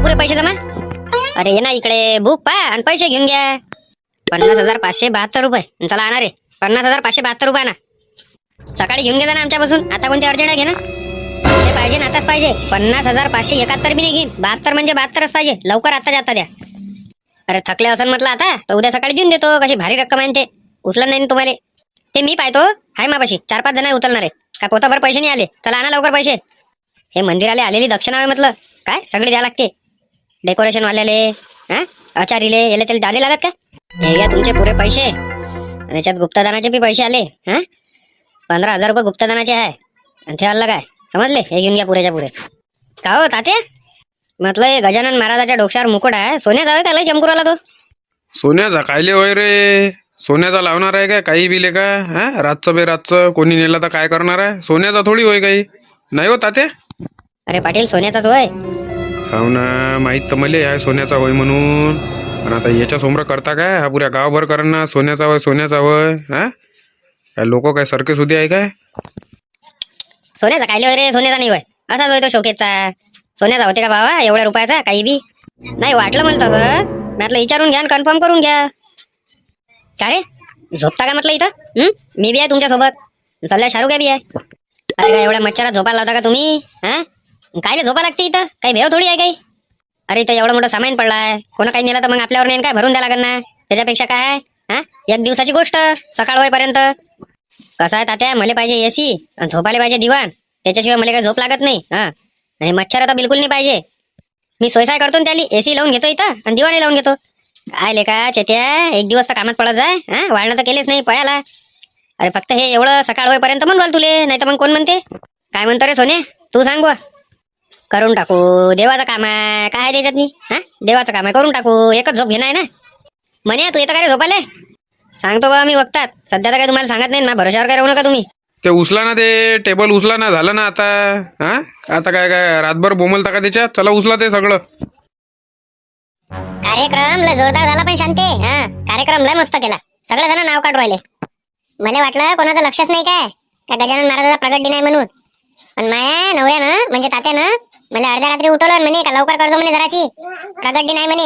पुरे पैसे जमा. अरे ये ना इकडे बुक पा आणि पैसे घेऊन घ्या. 50,572 रुपये. चला आणा रे. 50,572 रुपये ना. सकाळी घेऊन घे ना आमच्यापासून. आता कोणते अर्जंट आहे घे ना. पैसे पाहिजे ना आताच पाहिजे. 50,571 बी नाही घेईन. 72 म्हणजे 72च पाहिजे. लवकर आता जाता द्या. अरे थकले असं म्हटलं आता तर उद्या सकाळी देऊन देतो. कशी भारी रक्कम आहे ते. उचलत नाही तुम्हाला. ते मी पाहतो. हाय मापाशी 4-5 जण उचलणार आहे. का पोताभर पैसे नाही आले. चला आणा लवकर पैसे. हे मंदिराला आलेली दक्षिणा आहे म्हटलं. काय सगळे द्या लागते. डेकोरेशन वाल्याले आचारीले याले त्याला द्याले लागत का. हे घ्या तुमचे पुरे पैसे. आणि त्याच्यात गुप्तदानाचे बी पैसे आले. 15,000 रुपये गुप्तदानाचे आहे. आणि ते अलग आहे समजले. हे घेऊन घ्या पुरेच्या पुरे. का हो तात्या म्हटलं हे गजानन महाराजाच्या डोक्यावर मुकुट आहे. सोन्या जावे का लय चमकुराला तो. सोन्याचा कायले होय रे. सोन्याचा लावणार आहे का काही बिले का. रातचं बेरातचं कोणी नेलं तर काय करणार आहे. सोन्याचा थोडी होय काही. नाही हो तात्या. अरे पाटील सोन्याचाच होय. हो ना माहित तर मले आहे सोन्याचा होय म्हणून. पण आता याच्या समोर करता काय. हा पुऱ्या गावभर करा ना सोन्याचा होय सोन्याचा होय. काय लोक काय सरके सुधी आहे काय. सोन्याचा कायले होय रे. सोन्याचा नाही होय. असाच होय तो शोकेचा. सोन्याचा होते का बाबा एवढ्या रुपयाचा काही बी नाही. वाटलं मला तसं. म्हटलं विचारून घ्या कन्फर्म करून घ्या. का रे झोपता का म्हटलं इथं. मी बी आहे तुमच्यासोबत. सल्ला शाहरुख बी आहे. अरे काय एवढ्या मच्छरात झोपायला लावता का तुम्ही. कायले झोपा लागते इथं. काही भेव थोडी आहे काही. अरे इथं एवढं मोठं सामान पडलाय. कोणा काही नेलं तर मग आपल्यावर नाही काय भरून द्या लागेल ना. त्याच्यापेक्षा काय एक दिवसाची गोष्ट सकाळ होईपर्यंत. कसं आहे तात्या मला पाहिजे एसी आणि झोपायला पाहिजे दिवाण. त्याच्याशिवाय मला काही झोप लागत नाही. आणि मच्छर आता बिलकुल नाही पाहिजे. मी सोयसाय करतो ना त्याली. एसी लावून घेतो इथं आणि दिवाणी लावून घेतो. काय लेका चेत्या एक दिवस तर कामात पडत जाय. वाढणं तर केलेच नाही पयाला. अरे फक्त हे एवढं सकाळ होईपर्यंत म्हणून तुले. नाही तर मग कोण म्हणते. काय म्हणतो रे सोने तू सांग बुवा. करून टाकू देवाचं काम आहे. काय त्याच्यात देवाचं काम आहे करून टाकू. एकच झोप घेणं आहे ना. म्हणे तू येतं का रे झोपाले. सांगतो बा मी बघतात. सध्या तर काय तुम्हाला सांगत नाही ना. भरोशावर काय राहू नका तुम्ही. ते उचला ना ते टेबल उचला ना. झालं ना आता. आता काय काय रातभर बोमलता का त्याच्यात. चला उचला ते सगळं. कार्यक्रम लय जोरदार झाला पण शांती. कार्यक्रम लय मस्त केला. सगळे जण नाव काढू राहिले. मला वाटलं कोणाचं लक्षच नाही काय गजानन महाराजाचा प्रगट दिन आहे म्हणून. पण माया नवऱ्यानं म्हणजे तात्यानं मला अर्ध्या रात्री उठवलं म्हणे का लवकर करतो म्हणे जराशी प्रगट दिन आहे म्हणे.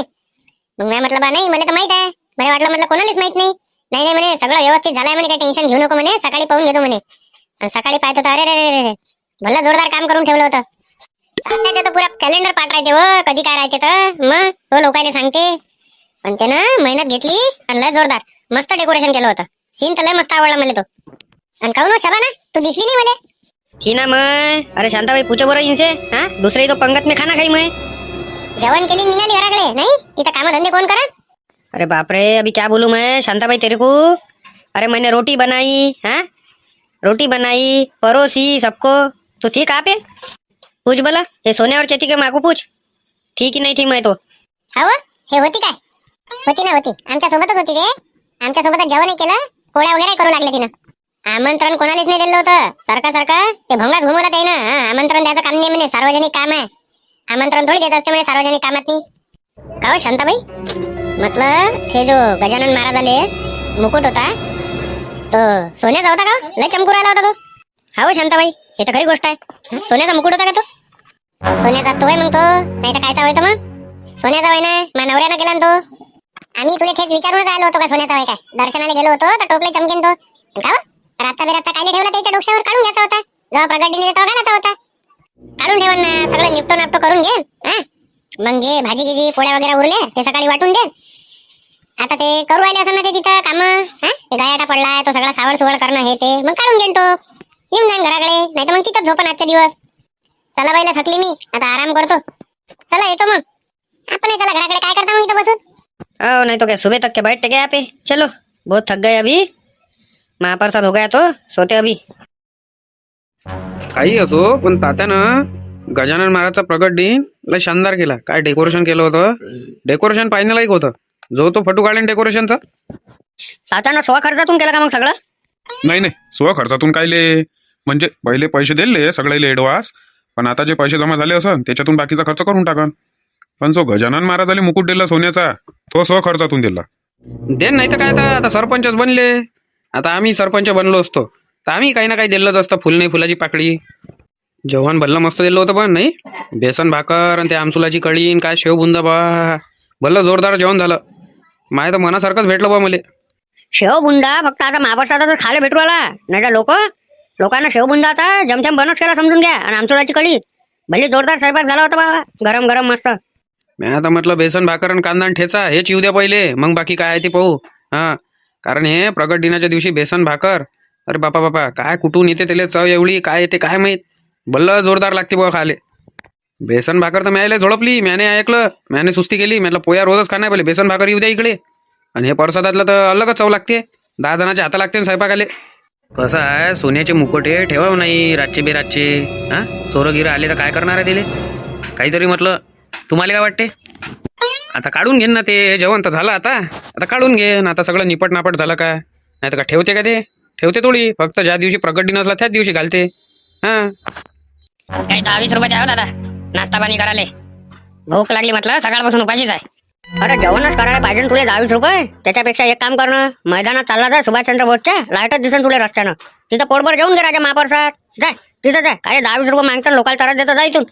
मग मी म्हटलं बा नाही मला तर माहित आहे. मला वाटलं म्हटलं कोणालाच माहित नाही. नाही म्हणे सगळं व्यवस्थित झालंय म्हणे. काही टेन्शन घेऊ नको म्हणे. सकाळी पाहून घेतो म्हणे. आणि सकाळी पाहतो तर अरे रे भलं जोरदार काम करून ठेवलं होतं. तात्याचं तर पुरा कॅलेंडर पाठ राहते व कधी काय राहते तर मग तो लोकायला सांगते. पण त्यानं मेहनत घेतली आणि लय जोरदार मस्त डेकोरेशन केलं होतं. सीन तर लय मस्त आवडला मला तो. आणि काहून शबाना तू दिसली नाही मला. थी ना मैं. अरे शांताबाई पूछो बरो इनसे. दुसरे तो पंगत में खाना खाई मैं. जेवण केली निघाली घराकडे नाही. इथं काम धंदे कोण करा. अरे बाप रे अभी क्या बोलूं मैं शांताबाई तेरे को. अरे मैंने रोटी बनाई. रोटी बनाई परोसी सबको. तो ठीक आप है पूछ बोला. हे सोन्या और चेती के माँ को पूछ. ठीक ही नहीं थी मैं तो. हे होती काय. होती ना होती. आमच्या सोबतच होती ते. आमच्या सोबतच जेवण केलं. पोळ्या वगैरे करू लागले तिनं. आमंत्रण कोणालाच नाही दिलं होतं. सरका ते भोंगाच घुमवलं ते ना. आमंत्रण द्यायचं काम नाही म्हणे. सार्वजनिक काम आहे. आमंत्रण थोडी देत असते म्हणे सार्वजनिक कामात नाही. का हो शांताबाई म्हटलं हे जो गजानन महाराज आले मुकुट होता तो सोन्याचा होता का. लय चमकू राहिला होता तो. हो शांताबाई हे तर खरी गोष्ट आहे. सोन्याचा मुकुट होता का तो. सोन्याचा असतो होय मग तो. नाही तर कायचा होय तर मग. सोन्याचा होय ना. माझ्या नवऱ्यानं केला ना तो. आम्ही तुला तेच विचारूनच आलो होतो का सोन्याचा होय काय. दर्शनाला गेलो होतो तर टोपले चमकेन तो. का रातचा बेरातचा कायले ठेवला त्याच्या डोक्यावर. काढून घ्यायचा होता. जेव्हा प्रगट दिन तेव्हा घालायचा होता. काढून ठेवा ना. सगळं निपटो नापटो करून घे. मग जे भाजी गिजी पोळ्या वगैरे उरले ते सकाळी वाटून दे. आता ते करू राहिले असं ना ते तिथं काम. ते गायाटा पडलाय तो सगळा सावड सुवड करणं हे ते. मग काढून घेईन तो. येऊन जाईन घराकडे. नाही तर मग तिथंच झोपन आजच्या दिवस. चला बाईला थकली मी आता आराम करतो. चला येतो मग. आपण चला घराकडे. काय करता मग इथं बसून. नहीं तो क्या सुबह तक के बैठते क्या यहाँ पे. चलो बहुत थक गए अभी. महाप्रसाद हो गया तो सोते अभी. काही असो पण तात्यानं गजानन महाराजचा प्रगट दिन लय शानदार केला. काय डेकोरेशन केलं होतं. डेकोरेशन पाहिजे लायक होतं. जो तो फोटो काढेन डेकोरेशनचा. तात्यानं स्व खर्चातून केलं का मग सगळं. नाही स्व खर्चातून कायले. म्हणजे पहिले पैसे दिले सगळ्याले ऍडव्हान्स. पण आता जे पैसे जमा झाले असन त्याच्यातून बाकीचा खर्च करून टाकन. पण जो गजानन महाराजाला मुकुट दिला सोन्याचा तो स्व खर्चातून दिला. देन नाही तर काय आता सरपंचच बनले. आता आम्ही सरपंच बनलो असतो तर आम्ही काही ना काही दिलंच असतं. फुल नाही फुलाची पाकळी. जेवण भल्लं मस्त दिलं होतं पण नाही. बेसन भाकर आणि ते आमसुलाची कढी आणि काय शेव बुंदा बा. भल्लं जोरदार जेवण झालं. माय तर मनासारखंच भेटलं बा मला. शेव बुंदा फक्त आता महाराष्ट्रात तर खायला भेटू आला, नाही तर लोकांना शेव बुंदा आता जमजम बनच केला समजून घ्या. आणि आमचुराची कढी भले जोरदार स्वयंपाक झाला होता बाबा, गरम गरम मस्त. मी आता म्हटलं बेसन भाकर आणि कांदा आणि ठेचा हेच येऊ द्या पहिले, मग बाकी काय आहे ते पाहू. हा, कारण हे प्रगट दिनाच्या दिवशी बेसन भाकर, अरे बापा बापा काय कुठून येते त्याला चव एवढी, काय येते काय माहीत. भल्लं जोरदार लागते बघा खाले. बेसन भाकर तर म्यायला झोडपली, म्याने ऐकलं, म्याने सुस्ती केली. म्हटलं पोया रोजच खाणार पहिले बेसन भाकर येऊ द्या इकडे. आणि हे प्रसादातलं तर अलगच चव लागते. 10 जणांच्या हाता लागते स्वयंपाकाले. कसं आहे, सोन्याचे मुकुटे ठेवाव नाही रातचे बेरातचे. हा, चोरगिरं आले तर काय करणार आहे दिले. काहीतरी म्हटलं, तुम्हाला काय वाटते. आता काढून घेईन ना ते. जेवण तर झालं आता काढून घेईन. आता सगळं निपट नापट झालं का, नाही तर का ठेवते का ते. ठेवते थोडी, फक्त ज्या दिवशी प्रगट दिन असला त्याच दिवशी घालते. हा, काही 10-20 रुपये द्यावं दादा, नाश्ता पाणी करायला. भूक लागली म्हटलं, सकाळपासून उपाशीच आहे. अरे जेवणच करायला पाहिजे ना तुले 10-20 रुपये. त्याच्यापेक्षा एक काम करणं, मैदानात चालला जा सुभाषचंद्र बोसच्या, लाईटच दिसन तुले रस्त्यानं. तिथं पोटभर जेवून घे राजा महाप्रसाद. जाय तिथं जाय, काय 10-20 रुपये मागतात लोकांना त्रास देतं, जा इथून.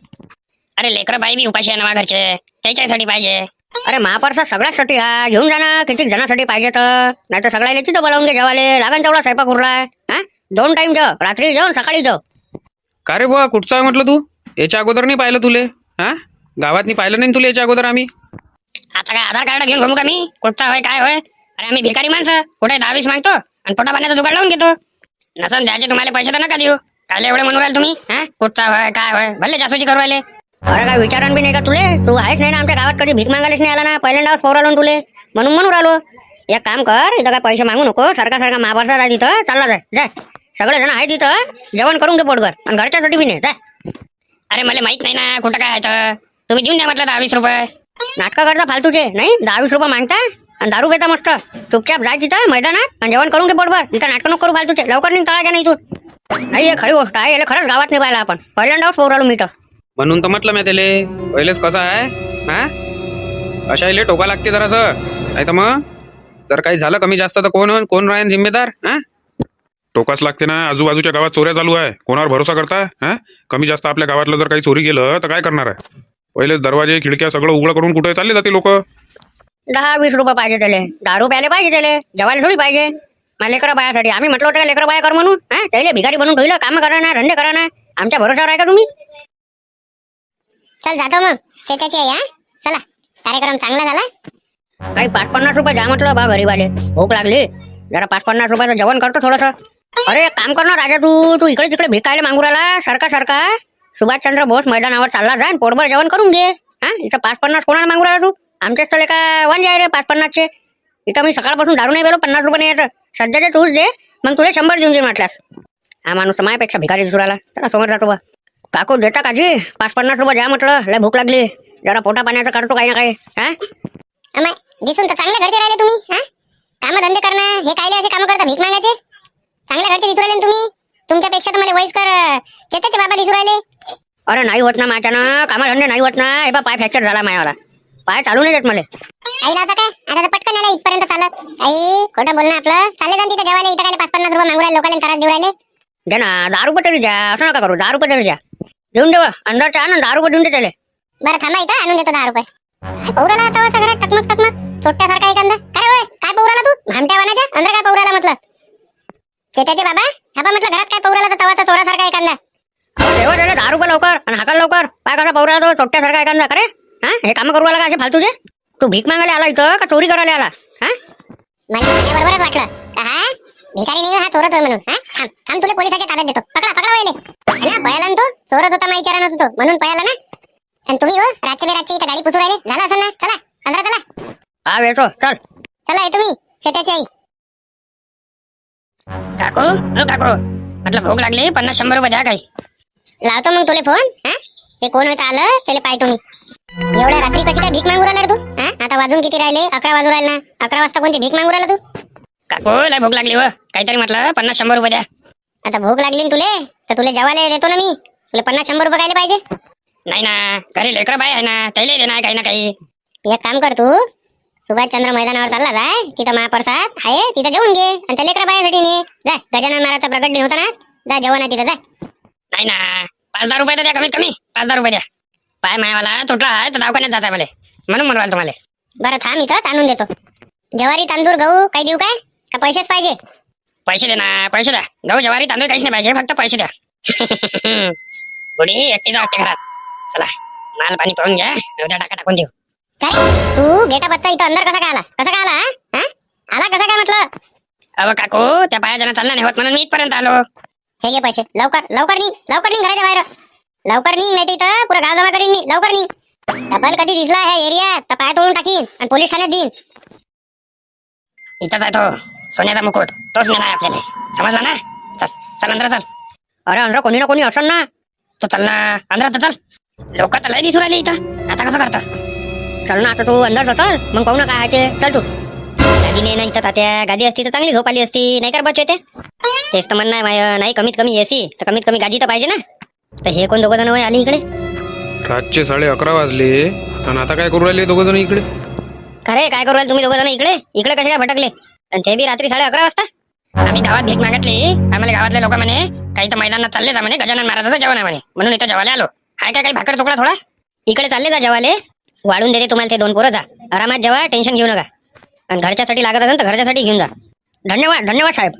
अरे लेकर बाई बी उपाशी आहे ना घरचे, त्याच्यासाठी पाहिजे. अरे महाप्रसाद सगळ्यासाठी हा, घेऊन जा ना. किती जणांसाठी पाहिजे तर, नाही तर सगळ्याला तिथं बोलावून घे जेवाले. लागन तेवढा स्वयंपाक उरलाय. हा, 2 टाइम जेव, रात्री जेवण सकाळी जेव. का रे बुवा, कुठचं आहे म्हटलं तू. याच्या अगोदर नाही पाहिलं तुले. हा, गावात नाही पाहिलं नाही तुला याच्या अगोदर आम्ही. आता काय आधार कार्ड घेऊन घुमू का मी, कुठचा होय काय होय. अरे आम्ही भिकारी माणसं, कुठे 10-20 मागतो आणि पोटा पाण्याचा जुगाड लावून घेतो. नसन द्यायचे तुम्हाला पैसे तर नका देऊ. काय एवढे म्हणून राहिले तुम्ही. हा, कुठचा होय काय होय, भले जासूची करू राहिले. अरे काय विचारण बी नाही का तुले. तू आहेच नाही ना आमच्या गावात, कधी भीक मागायलाच नाही आला ना. पहिल्यांदाच पोर आलो तुले, म्हणून राहिलो. एक काम कर, इथं काय पैसे मागू नको. सारखा महाप्रसाद आहे तिथं, चालला जाय जाय. सगळे जण आहे तिथं, जेवण करून घे पोटभर. आणि घरच्यासाठी बी नाही जाय. अरे मला माहित नाही ना कुठं काय आहे तर. तुम्ही देऊन द्या म्हटलं 10-20 रुपये. नाटकं करता फालतूचे नाही. 10-20 रुपये मागता आणि दारू घेता मस्त. चुपचाप जाय तिथं मैदानात आणि जेवण करून घे पोटभर. तिथं नाटकं नको करू फालतूचे. लवकर निघ तळा नाही इथून. नाही, हे खरी गोष्ट आहे. याला खरंच गावात नाही पाहिला आपण. पहिल्यांदाच पोर आलो मी तर. म्हणून तर म्हटलं मी त्याले पहिलेच कसं आहे. हा, अशा इले टोका लागते जरासं, नाही तर मग जर काही झालं कमी जास्त तर कोण राहील जिम्मेदार. हा, टोकाच लागते ना. आजूबाजूच्या गावात चोऱ्या चालू आहे, कोणावर भरोसा करता. हा, कमी जास्त आपल्या गावातलं जर काही चोरी गेलं तर काय करणार आहे. पहिले दरवाजे खिडक्या सगळं उघडं करून कुठे चालले जाते लोक. 10-20 रुपये पाहिजे त्याले. दारू प्यायला पाहिजे त्याले, जेवायला थोडी पाहिजे. मला लेकरा बायासाठी आम्ही म्हटलं होतं का लेकरा बाया कर म्हणून. हा, त्याला भिकारी बनवून ठेवलं. काम करा ना, धंदे करा ना. आमच्या भरोशावर आहे का तुम्ही. चल जातो मग, चेत्याची आहे. हा, चला, कार्यक्रम चांगला झाला. काही 5-50 रुपये द्या म्हटलं बा गरीबाले. भूक लागली, जरा 5-50 रुपयाचं जेवण करतो थोडस. अरे एक काम कर ना राजा, तू इकडे तिकडे भिकायला मागू राहिला. सारखा सुभाषचंद्र बोस मैदानावर चालला जा आणि पोटभर जेवण करून घे. हा, इथं 5-50 कोणाला मागू राहिला तू. आमच्याच तले का वांजे आहे रे 5-50चे. इथं मी सकाळपासून दारू नाही गेलो, 50 रुपये नाही येतं. सध्याचे तूच दे, मग तुला 100 देऊन घे म्हटल्यास. हा माणूस मायापेक्षा भिकारी दिसू राहिला. चला समोर जातो बा. काकू देता काजी 5-50 रुपये द्या म्हटलं. लय भूक लागली, जरा पोटा पाण्याचं करतो काही ना काही. हा, अमाय दिसून तर चांगल्या घरचे राहिले तुम्ही. हा, काम धंदे करणं हे कायले असे काम करता, भीक मागायचे. चांगल्या घरचे दिसू राहिले तुम्ही. तुमच्यापेक्षा तर मला वयस्कर चेताचे बाबा दिसू राहिले. अरे नाही होत ना माझ्यानं, कामधंदे नाही होत ना. हे बा पाय फ्रॅक्चर झाला मायावाला, पाय चालू नाही देत मला. आईला आता काय, आता तर पटकन आला इथपर्यंत चालत. आई खोटं बोलणं आपलं. चालले जाण तिथे जेवायला. इथं काय 5-50 रुपये मागू राहिले, लोकांना त्रास देऊ राहिले. दे ना 10 रुपये तरी द्या. असं नका करू, 10 रुपये तरी द्या. देऊन देवा अंदरच्या आण 10 रुपये देऊन दे त्याला. बरं थांबा, इथं आणून देतो 10 रुपये. पौराला आता सगळं टकमक चोट्यासारखा एखादा. काय होय, काय पौराला तू भामट्या वानाच्या अंदर काय पौराला म्हटलं. चेत्याचे बाबा हा बा म्हटलं, घरात काय पौराला तर तवाचा चोरासारखा एखादा. देवा त्याला 10 रुपये लवकर आणि हाकाल लवकर. पाय कसा पौराला तो चोट्यासारखा एखादा करे. हा, हे काम करू आला का असे फालतूचे. तू भीक मागायला आला इथं का चोरी करायला आला. हा, मला बरोबरच वाटलं का हा भिकारी नाही, हा चोरच होय म्हणून. हा, थांब तुला पोलिसाच्या ताब्यात देतो. पकडा वळले ना. पळाला ना तो, चोरच होता मा विचारा नव्हतो म्हणून पळाला ना. आणि तुम्ही हो रातचे बेरातचे इथं गाडी पुसू राहिले. झालं असं ना. चला अंदर चला. हा येतो चल. चला आहे तुम्ही शेताची आई. काकू म्हटलं भूक लागली, 50-100 रुपये द्या काही. लावतो मग तुले फोन. हा, ते कोण होतं आलं त्याला पाहतो मी. एवढ्या रात्री कशी काय भीक मागू राहिला रे तू. हा, आता वाजून किती राहिले, 11 वाजू राहिले ना. 11 वाजता कोणती भीक मागू राहिला तू. काकू लय भूक लागली व, काहीतरी म्हटलं 50-100 रुपये द्या. आता भूक लागली ना तुले तर तुला जेवायला देतो ना मी. तुला 50-100 रुपये कायले पाहिजे. नाही ना, घरी लेकरं बाय आहे ना, त्याला देणार काही ना काही. एक काम कर तू, सुभाषचंद्र मैदानावर चालला जाय. तिथं महाप्रसाद आहे, तिथं जेवून घे आणि त्या लेकरा बायासाठी ने जाय. गजानन महाराजचा प्रगट दिन होता ना, जा जेवण आहे तिथं जाय. नाही ना, 5,10 रुपये तर द्या, कमीत कमी 5,10 रुपये द्या. पाय मायावाला तुटला आहे तर दवाखान्यात जायचं मला, म्हणून म्हणवाल तुम्हाला. बरं थांब, इथंच आणून देतो. ज्वारी, तांदूळ, गहू काही देऊ काय, का पैसेच पाहिजे? पैसे दे ना, पैसे द्या. गहू ज्वारी तांदूळ काहीच नाही पाहिजे, फक्त पैसे द्या. बुडी एकटीच वाटते घरात. चला माल पाणी पाहून घ्या, उद्या टाकून देऊ. काय तू गेटा बच्चा इथं अंदर कसा काय आला? कसा काय आला? हा? आला कसा काय म्हटलं? अहो काकू, त्या पायाच्या चालला नाही होत म्हणून मी इथपर्यंत आलो. हे घे पैसे, लवकर लवकर निघ, लवकर निघ घराच्या बाहेर. लवकर निघ, नाही इथं पुरा गाव जमा करीन मी. लवकर निघ. डबल कधी दिसला ह्या एरियात तर पाय तोडून टाकीन आणि पोलीस ठाण्यात देईन. इथंच आहे तो सोन्याचा मुकुट, तोच नेला आहे आपल्याला, समजला ना? चल चल अंदर चल. अरे अंदर कोणी ना कोणी असेल ना, तो चल ना अंदर तर चल. लोक तर लय दिसू राहिले इथं, आता कसं करता? चल ना आता तू अंदर चल, मग पाहू ना काय आहे. चल तू. गादी नाही ना इथं तात्या, गादी असती तर चांगली झोप आली असती, नाही कर बच्चे ते. तेच तर म्हणणं आहे माय, नाही कमीत कमी एसी तर कमीत कमी गादी तर पाहिजे ना. तर हे कोण दोघं जण आली इकडे? रातचे 11:30 वाजले आणि आता काय करू राहिले दोघं जण इकडे? खरे काय करू राहिले तुम्ही दोघं जण इकडे? इकडे कसे काय भटकले? आणि ते बी रात्री 11:30 वाजता? आम्ही गावात भीक मागितली, आम्हाला गावातले लोक म्हणे काही तर मैदानात चालले जा म्हणे, गजानन महाराजाचं जेवण आहे म्हणे, म्हणून इथं जेवायला आलो. हाय काय काही भाकर तुकडा थोडा? इकडे चालले जा जेवाले, वाढून देते तुम्हाला ते 2 पोरं. जा आरामात जेवा, टेन्शन घेऊ नका. आणि घरच्यासाठी लागत असेल तर घरच्यासाठी घेऊन जा. धन्यवाद धन्यवाद साहेब.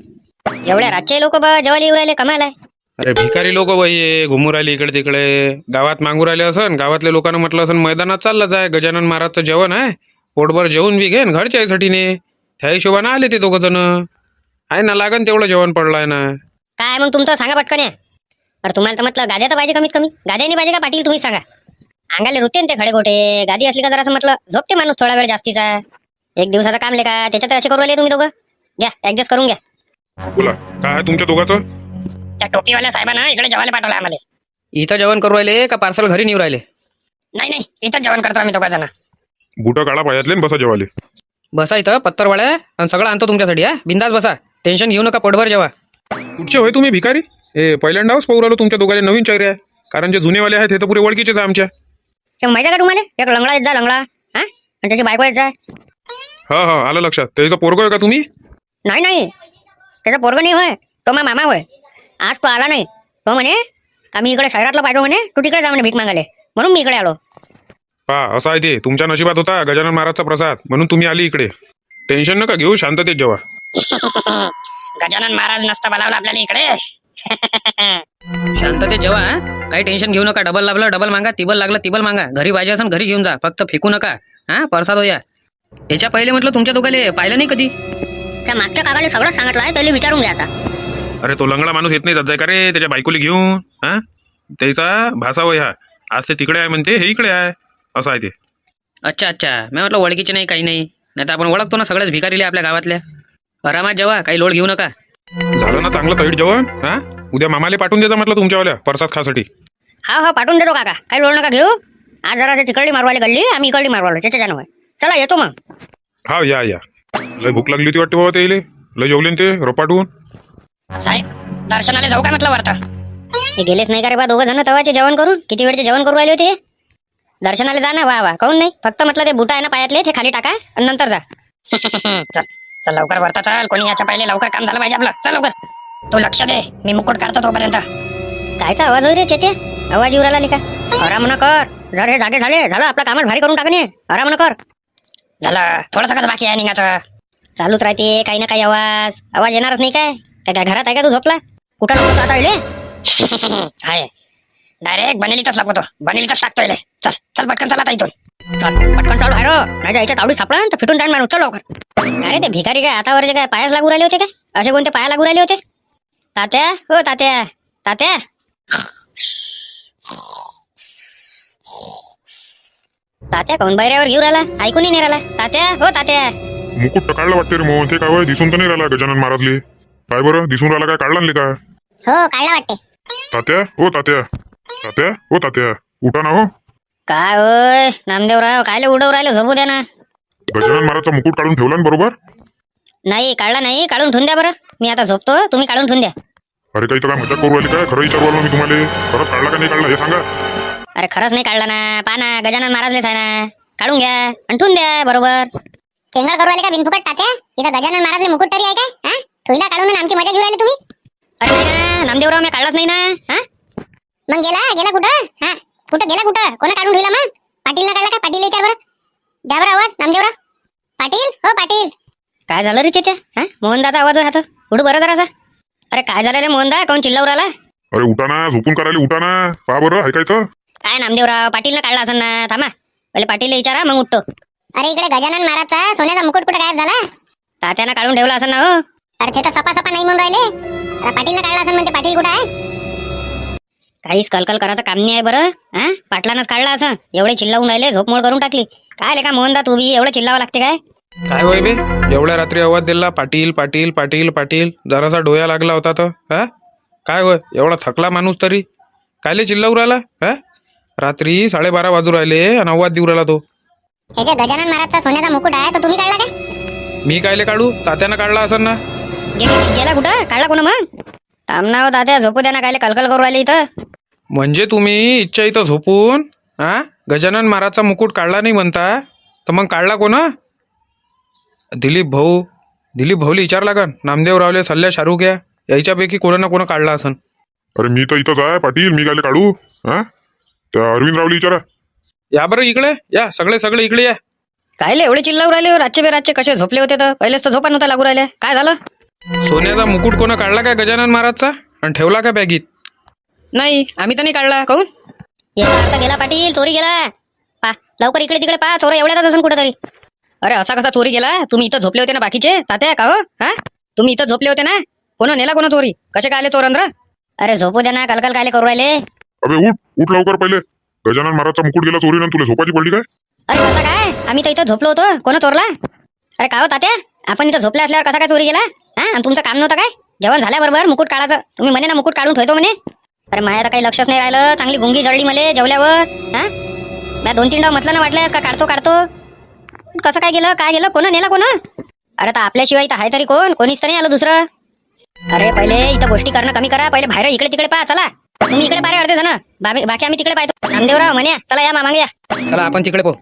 एवढ्या रातचे लोक जेवायला येऊ राहिले, कमाल आहे. अरे भिकारी लोक बाई घुमू राहिले इकडे तिकडे, गावात मागू राहिले असन. गावातल्या लोकांना म्हटलं असन मैदानात चाललं जाय, गजानन महाराजचं जेवण आहे, पोटभर जेवून बी घेन घरच्या आईसाठी ने. त्या हिशोबानं आले ते दोघं जण. आहे ना, लागन तेवढं जेवण पडलंय ना. काय मग तुमचं सांगा पटकन या. अरे तुम्हाला तर म्हटलं गाद्या तर पाहिजे, कमीत कमी गाद्या नाही पाहिजे का पाटील? तुम्ही सांगा. अंगाले रुते ते खडे गोटे, गादी असली का जरासं म्हटलं झोपते माणूस थोडा वेळ जास्तीचा. एक दिवसाचा काम ले का, त्याच्यात असे करू राहिले तुम्ही दोघं. घ्या ऍडजस्ट करून घ्या. बोला, काय आहे तुमच्या दोघांचं? त्या टोपीवाल्या साहेबांना इकडे जेवायला पाठवलं आम्हाला. इथं जेवण करू राहिले का पार्सल घरी नेऊ राहिले? नाही नाही, इथं जेवण करतो आम्ही दोघं जण. बुटं काढा पायातले आणि बसा जेवाले. बसा इथं पत्तरवाड्या आणि सगळं आणतो तुमच्यासाठी. हा बिंदास बसा, टेन्शन घेऊ नका, पोटभर जेवा. कुठचे होय तुम्ही भिकारी? हे पहिल्यांदाच पाहू राहिलो तुमच्या दोघांचे नवीन चेहरे आहे, कारण जे जुनेवाले आहेत हे तर पुरे ओळखीचेच आहे आमच्या. ते माहिती आहे का तुम्हाला? एक लंगडा येत जा, लंगडा हा, आणि त्याची बायको येत जा. हा हा, आलं लक्षात. त्याचं पोरगं आहे का तुम्ही? नाही नाही, त्याचा पोरगा नाही होय, तो मा मामा होय. आज तो आला नाही, तो म्हणे आम्ही इकडे शहरातला पाठवू म्हणे, तू तिकडे जा म्हणे भीक मागायला, म्हणून मी इकडे आलो. हा, असं आहे ते. तुमच्या नशिबात होता गजानन महाराजचा प्रसाद, म्हणून तुम्ही आली इकडे. टेन्शन नका घेऊ, शांततेत जेवा. गजानन महाराज नसता बोलावलं आपल्याला इकडे. शांततेत जेवा. हा? काही टेन्शन घेऊ नका. डबल लागलं डबल मागा, तिबल लागलं तिबल मागा. घरी पाहिजे असेल घरी घेऊन जा, फक्त फेकू नका. हा प्रसाद होया. याच्या पहिले म्हटलं तुमच्या दोघाले पाहिलं नाही कधी. त्या मागच्या काकाने सगळं सांगितलं आहे, त्याला विचारून घ्या आता. अरे तो लंगडा माणूस येत नाही जात जाय का रे त्याच्या बायकोली घेऊन? हा, त्याचा भासा वय हा. आज ते तिकडे आहे म्हणते, हे इकडे आहे, असं आहे ते. अच्छा अच्छा, मी म्हटलं ओळखीचे नाही काही नाही, नाही तर आपण ओळखतो ना सगळ्याच भिकारीले आपल्या गावातल्या. आरामात जेवा, काही लोड घेऊ नका. झालं ना चांगलं तैट जेवण? हा, उद्या मामाले पाठवून देजा म्हटलं तुमच्यावाल्या प्रसाद खासाठी. हा हा, पाठवून देतो काका, काही लोड नका घेऊ. आज जरा ते तिकडली मारवाली गल्ली, आम्ही इकडली मारवालो, त्याच्या जाणं. चला येतो मग. हा या या. लय भूक लागली होती वाटते बाबा ते. लय जेवले ते रोपाटून. साहेब दर्शनाला जाऊ का म्हटलं वरता? हे गेलेच नाही का रे बा दोघं जण तवाचे जेवण करून? किती वेळचे जेवण करू राहिले होते? दर्शनाला जा ना. वा वा, काऊन नाही? फक्त म्हटलं ते बुटा आहे ना पायातले ते खाली टाका आणि नंतर जा. चल चल लवकर वरता चल, कोणी याच्या पहिले लवकर काम झालं पाहिजे आपलं. चल लवकर. तू लक्ष दे, मी मुकुट काढतो तोपर्यंत. कायचा आवाज होई रे चेते? आवाज येऊ राहिला का? आराम न कर, जर हे जागे झाले झालं आपलं कामच भारी करून टाकणे. आराम न कर. झालं थोडंसं कसं बाकी आहे निघाचं. चालूच राहते काही ना काही आवाज. आवाज येणारच नाही काय? काय घरात आहे का तू झोपला? कुठं लपतो आता इले? आहे डायरेक्ट बनेलीतच लपवतो, बनेलीतच टाकतो इले. चल चल पटकन चला आता इथून. चल पटकन चालू बाहेर, नाही जायच्या तावडी सापडा तर फिटून जाईन माणूस. चल लवकर. अरे ते भिकारी काय हातावरचे काय पायास लागू राहिले होते काय? असे कोणते पाया लागू राहिले होते? तात्या हो तात्या, तात्या. तात्या कोण बैऱ्यावर घेऊन राहिला? ऐकूनही नाही राहिला. तात्या हो तात्या. मुकुट काढला वाटते रे मोहन. ते काय दिसून तर नाही राहिला गजानन महाराजले. काय बरं दिसून राहिला? काय काढला नाही काय? हो काढला वाटते. तात्या हो तात्या, तात्या हो तात्या, उठा ना हो. काय होय नामदेवराव, कायले उडव राहिले? झोपू द्या ना. गजानन महाराजचा मुकुट काढून ठेवला ना बरोबर? नाही काढला नाही, काढून ठेवून द्या बरं. मी आता झोपतो, तुम्ही काढून ठेवून द्या. अरे काही तर काय मजाक करू राहिली काय? खरं विचारू राहिलो मी तुम्हाला. खरंच काढला का नाही काढला हे सांगा. अरे खरंच नाही काढला ना. पहा ना, गजानन महाराजलेच आहे ना. काढून घ्या आणि ठेवून द्या बरोबर. चेंगड करू आले का बिनफुकट तात्या? इथं गजानन महाराजले मुकुट तरी आहे काय? हा, ठुईला काढून आणि आमची मजा घेऊ राहिले तुम्ही. अरे नाही ना नामदेवराव, मी काढलाच नाही ना. हा मग गेला कुठं? हा कुठं गेला कुठं? कोणा काढून ठेवला मग? पाटीलला काढला का? पाटील विचार बरं. द्या बरं आवाज नामदेवराव. पाटील हो पाटील. काय झालं रे चित्या? हा मोहनदाचा आवाज राहतो उडू बरं जरासा. अरे काय झालं रे मोहनदा, कोण चिल्लावर आला? अरे उठा ना, झोपून करायला उठा ना. पहा बरं ऐकायचं. काय नामदेवराव, पाटीलनं काढला असं ना. थांबा पहिले पाटीलला विचारा मग उठतो. अरे इकडे गजानन महाराजचा सोन्याचा मुकुट कुठे गायब झाला? तात्यानं काढून ठेवला असं ना. हो अरे ते तर सपा नाही म्हणून राहिले. आता पाटीलला काढला असं म्हणते. पाटील कुठं आहे? काहीच कलकल करायचं काम नाही आहे बरं. हा पाटलानंच काढला असं. एवढे चिल्लावून राहिले, झोपमोड करून टाकली. काय ले का मोहनदा, तू बी एवढं चिल्लावं लागते काय? काय होय बे, एवढ्या रात्री आवाज दिला पाटील पाटील पाटील पाटील, जरासा डोया लागला होता तर. हा काय होय, एवढा थकला माणूस तरी कायले चिल्लावू राहिला? हा रात्री 12:30 वाजू राहिले आणि आवाज देऊ राहिला तो. ह्याच्या गजानन महाराजचा सोन्याचा मुकुट आहे तर तुम्ही काढला काय? मी कायले काढू? तात्यानं काढला असं ना. गेला कुठं? काढला कोण मग? थांबना हो तात्या, झोपू द्या ना. कायले कलकल करू राहिले इथं? म्हणजे तुम्ही इच्छा इथं झोपून हा गजानन महाराजचा मुकुट काढला नाही म्हणता, तर मग काढला कोण? दिलीप भाऊली विचार लागन. नामदेवरावले सल्ल्या शाहरुख याच्यापैकी कोणा ना कोण काढला असन. अरे मी तर इथंच आहे पाटील, मी काय काढू? हा त्या अरविंद रावली विचारा. या बरं इकडे या, सगळे इकडे या. कायले एवढे चिल्लावू राहिले हो? रातचे बेरातचे कसे झोपले होते तर? पहिलेच तर झोपा नव्हता लागू राहिले. काय झालं? सोन्याचा मुकुट कोणा काढला काय गजानन महाराजचा आणि ठेवला का बॅगीत? नाही आम्ही तर नाही काढला. काहून? याचा अर्थ गेला पाटील, चोरी गेला. पा लवकर इकडे तिकडे पा, चोर एवढ्यातच असून कुठेतरी. अरे असा कसा चोरी गेला? तुम्ही इथं झोपले होते ना बाकीचे तात्या का? हो हा तुम्ही इथं झोपले होते ना. कोण नेला कोण चोरी? कसे काय आले चोर अंदर? अरे झोपू द्या ना, कलकल कायले करू राहिले? अबे उठ लवकर पहिले. गजानन महाराजचा मुकुट गेला चोरीनं, तुला झोपाची पडली काय? अरे कसं काय? आम्ही तर इथं झोपलो होतो. कोण चोरला? अरे का हो तात्या, आपण इथं झोपले असल्यावर कसा काय चोरी गेला? हा आणि तुमचं काम नव्हतं काय? जेवण झाल्याबरोबर मुकुट काढायचं. तुम्ही म्हणे ना मुकुट काढून ठेवतो म्हणे. अरे माझ्या तर काही लक्षच नाही राहिलं. चांगली गुंगी जळली मले जेवल्यावर. हा मी 2-3 डाव म्हटलं ना वाटल्यास का काढतो. कसं काय गेलं? कोण नेला कोण? अरे तर आपल्याशिवाय इथं आहे तरी कोणीच तर नाही आलं दुसरं. अरे पहिले इथं गोष्टी करणं कमी करा. पहिले बाहेर इकडे तिकडे पहा. चला तुम्ही इकडे पारे अर्धे जण, बाकी आम्ही तिकडे पाहतो. नामदेवराव म्हणे चला या मागे या. चला आपण तिकडे पाहू.